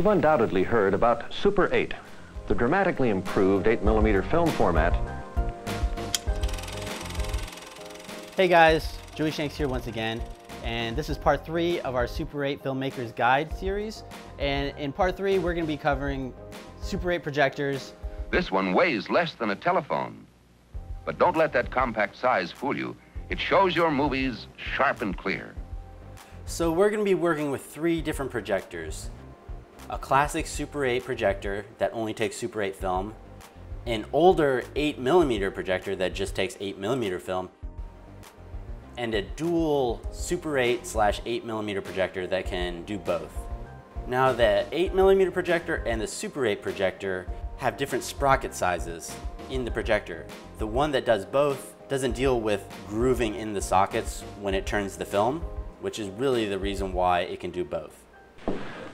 You've undoubtedly heard about Super 8, the dramatically improved 8mm film format. Hey guys, Joey Shanks here once again, and this is part 3 of our Super 8 Filmmaker's Guide series. And in part 3, we're going to be covering Super 8 projectors. This one weighs less than a telephone. But don't let that compact size fool you. It shows your movies sharp and clear. So we're going to be working with 3 different projectors. A classic Super 8 projector that only takes Super 8 film, an older 8mm projector that just takes 8mm film, and a dual Super 8/8mm projector that can do both. Now the 8mm projector and the Super 8 projector have different sprocket sizes in the projector. The one that does both doesn't deal with grooving in the sockets when it turns the film, which is really the reason why it can do both.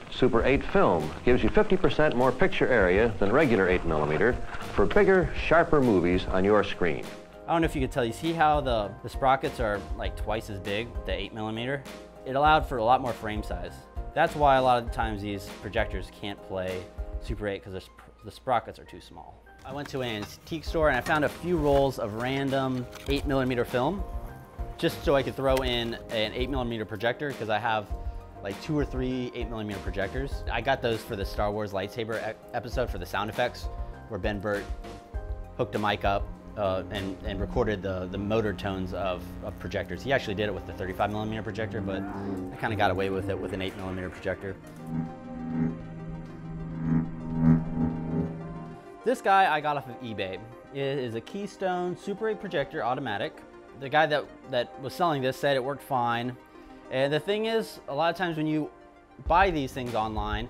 Super 8 film gives you 50% more picture area than regular 8mm for bigger, sharper movies on your screen. I don't know if you could tell, you see how the sprockets are like twice as big, the 8mm? It allowed for a lot more frame size. That's why a lot of the times these projectors can't play Super 8 because the sprockets are too small. I went to an antique store and I found a few rolls of random 8mm film just so I could throw in an 8mm projector because I have like 2 or 3 8mm projectors. I got those for the Star Wars lightsaber episode for the sound effects where Ben Burt hooked a mic up and recorded the motor tones of projectors. He actually did it with the 35mm projector, but I kind of got away with it with an 8mm projector. This guy I got off of eBay. It is a Keystone Super 8 projector automatic. The guy that was selling this said it worked fine. And the thing is, a lot of times when you buy these things online,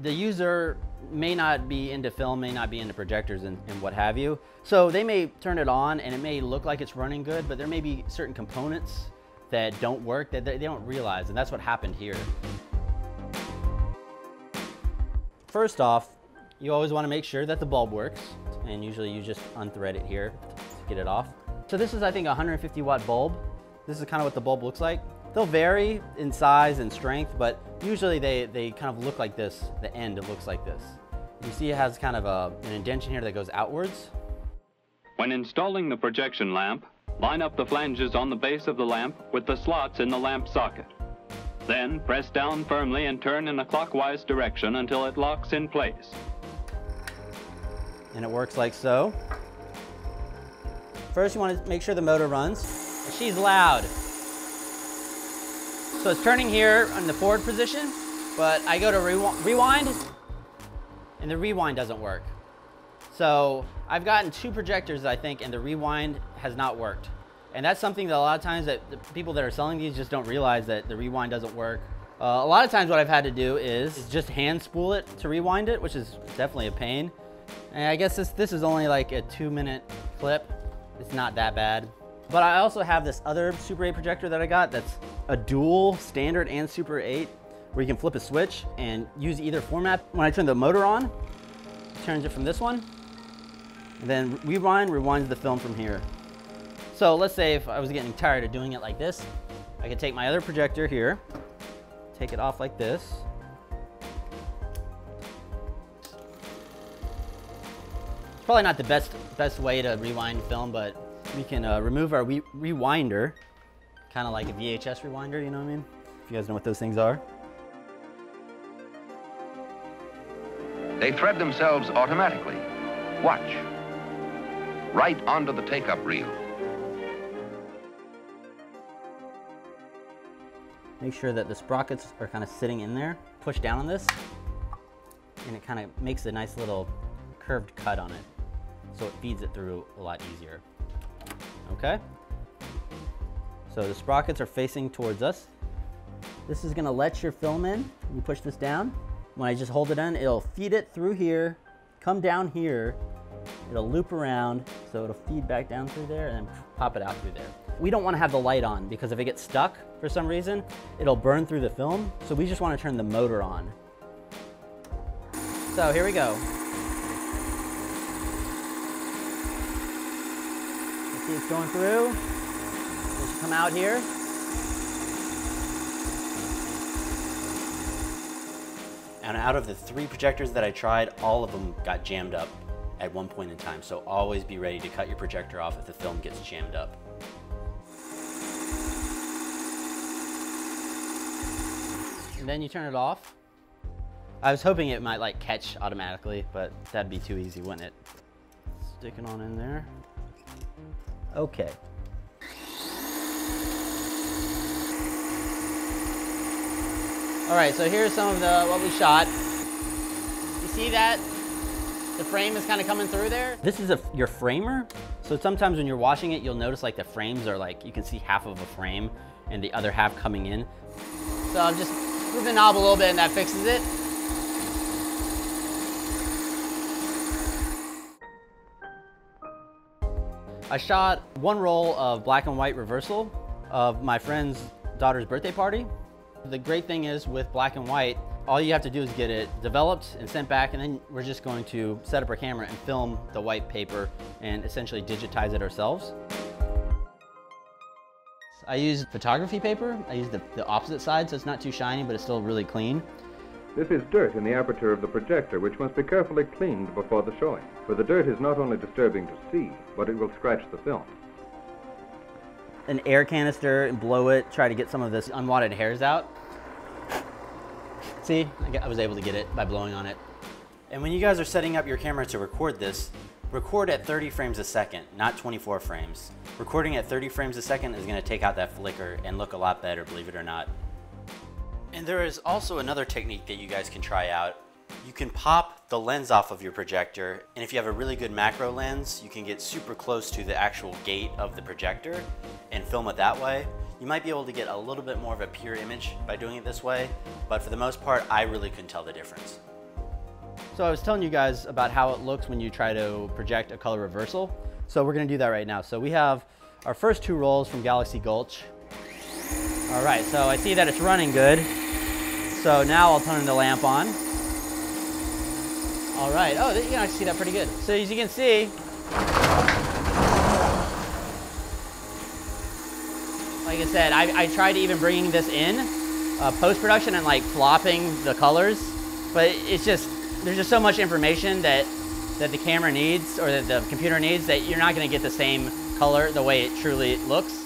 the user may not be into film, may not be into projectors and what have you. So they may turn it on and it may look like it's running good, but there may be certain components that don't work that they don't realize, and that's what happened here. First off, you always want to make sure that the bulb works, and usually you just unthread it here to get it off. So this is, I think, a 150 watt bulb. This is kind of what the bulb looks like. They'll vary in size and strength, but usually they kind of look like this. The end, it looks like this. You see it has kind of an indentation here that goes outwards. When installing the projection lamp, line up the flanges on the base of the lamp with the slots in the lamp socket. Then press down firmly and turn in a clockwise direction until it locks in place. And it works like so. First, you want to make sure the motor runs. She's loud. So it's turning here in the forward position, but I go to rewind, and the rewind doesn't work. So I've gotten 2 projectors, I think, and the rewind has not worked. And that's something that a lot of times that the people that are selling these just don't realize, that the rewind doesn't work. A lot of times what I've had to do is just hand spool it to rewind it, which is definitely a pain. And I guess this is only like a 2-minute clip. It's not that bad. But I also have this other Super 8 projector that I got that's a dual standard and Super 8 where you can flip a switch and use either format. When I turn the motor on, it turns it from this one, and then rewinds the film from here. So let's say if I was getting tired of doing it like this, I could take my other projector here, take it off like this. It's probably not the best way to rewind film, but we can remove our rewinder, kind of like a VHS rewinder, you know what I mean? If you guys know what those things are. They thread themselves automatically. Watch. Right onto the take-up reel. Make sure that the sprockets are kind of sitting in there. Push down on this, and it kind of makes a nice little curved cut on it, so it feeds it through a lot easier. Okay? So the sprockets are facing towards us. This is gonna let your film in. You push this down. When I just hold it in, it'll feed it through here, come down here, it'll loop around, so it'll feed back down through there and then pop it out through there. We don't wanna have the light on because if it gets stuck for some reason, it'll burn through the film, so we just wanna turn the motor on. So here we go. See, it's going through. It should come out here. And out of the 3 projectors that I tried, all of them got jammed up at one point in time. So always be ready to cut your projector off if the film gets jammed up. And then you turn it off. I was hoping it might like catch automatically, but that'd be too easy, wouldn't it? Stick it on in there. Okay. All right, so here's some of what we shot. You see that? The frame is kind of coming through there. This is your framer. So sometimes when you're washing it, you'll notice like the frames are like, you can see half of a frame and the other half coming in. So I'm just moving the knob a little bit and that fixes it. I shot 1 roll of black and white reversal of my friend's daughter's birthday party. The great thing is with black and white, all you have to do is get it developed and sent back, and then we're just going to set up our camera and film the white paper and essentially digitize it ourselves. I used photography paper. I used the opposite side, so it's not too shiny, but it's still really clean. This is dirt in the aperture of the projector, which must be carefully cleaned before the showing, for the dirt is not only disturbing to see, but it will scratch the film. An air canister and blow it, try to get some of this unwanted hairs out. See, I was able to get it by blowing on it. And when you guys are setting up your camera to record this, record at 30 frames a second, not 24 frames. Recording at 30 frames a second is going to take out that flicker and look a lot better, believe it or not. And there is also another technique that you guys can try out. You can pop the lens off of your projector, and if you have a really good macro lens, you can get super close to the actual gate of the projector and film it that way. You might be able to get a little bit more of a pure image by doing it this way, but for the most part, I really couldn't tell the difference. So I was telling you guys about how it looks when you try to project a color reversal. So we're gonna do that right now. So we have our first 2 rolls from Galaxy Gulch. All right, so I see that it's running good. So now I'll turn the lamp on. All right, oh, you can actually see that pretty good. So as you can see, like I said, I tried even bringing this in post-production and like flopping the colors, but it's just, there's just so much information that the camera needs or that the computer needs that you're not gonna get the same color the way it truly looks.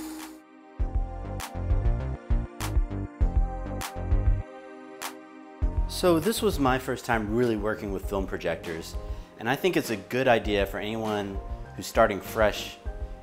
So this was my first time really working with film projectors, and I think it's a good idea for anyone who's starting fresh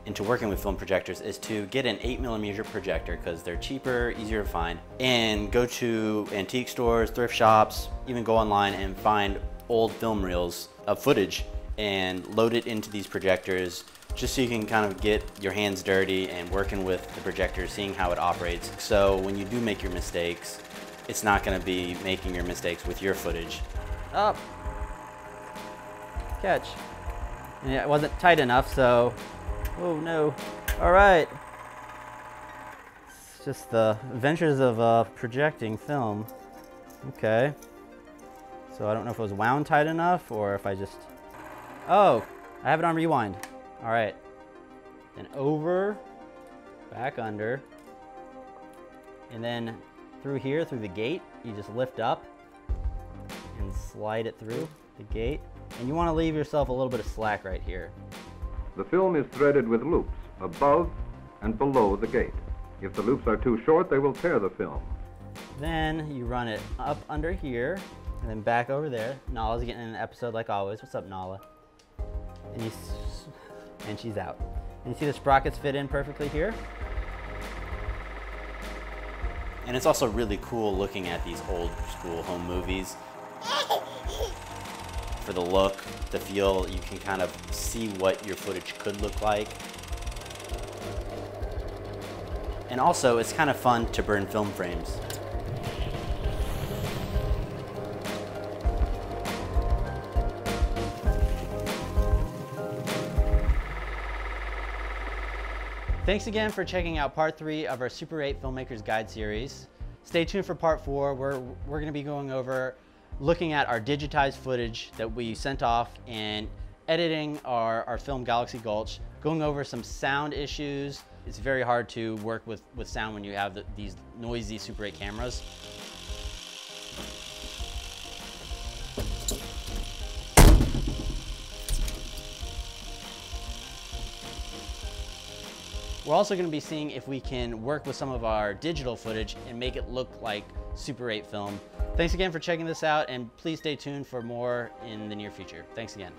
into working with film projectors is to get an 8mm projector because they're cheaper, easier to find, and go to antique stores, thrift shops, even go online and find old film reels of footage and load it into these projectors just so you can kind of get your hands dirty and working with the projector, seeing how it operates. So when you do make your mistakes, it's not going to be making your mistakes with your footage. Up. Catch. And it wasn't tight enough, so, oh no. All right. It's just the adventures of projecting film. Okay. So I don't know if it was wound tight enough or if I just, oh, I have it on rewind. All right. Then over, back under, and then through here, through the gate, you just lift up and slide it through the gate. And you want to leave yourself a little bit of slack right here. The film is threaded with loops above and below the gate. If the loops are too short, they will tear the film. Then you run it up under here and then back over there. Nala's getting in an episode like always. What's up, Nala? And she's out. And you see the sprockets fit in perfectly here. And it's also really cool looking at these old school home movies. For the look, the feel, you can kind of see what your footage could look like. And also, it's kind of fun to burn film frames. Thanks again for checking out part 3 of our Super 8 Filmmakers Guide series. Stay tuned for part 4 where we're going to be going over looking at our digitized footage that we sent off and editing our film Galaxy Gulch, going over some sound issues. It's very hard to work with sound when you have these noisy Super 8 cameras. We're also going to be seeing if we can work with some of our digital footage and make it look like Super 8 film. Thanks again for checking this out, and please stay tuned for more in the near future. Thanks again.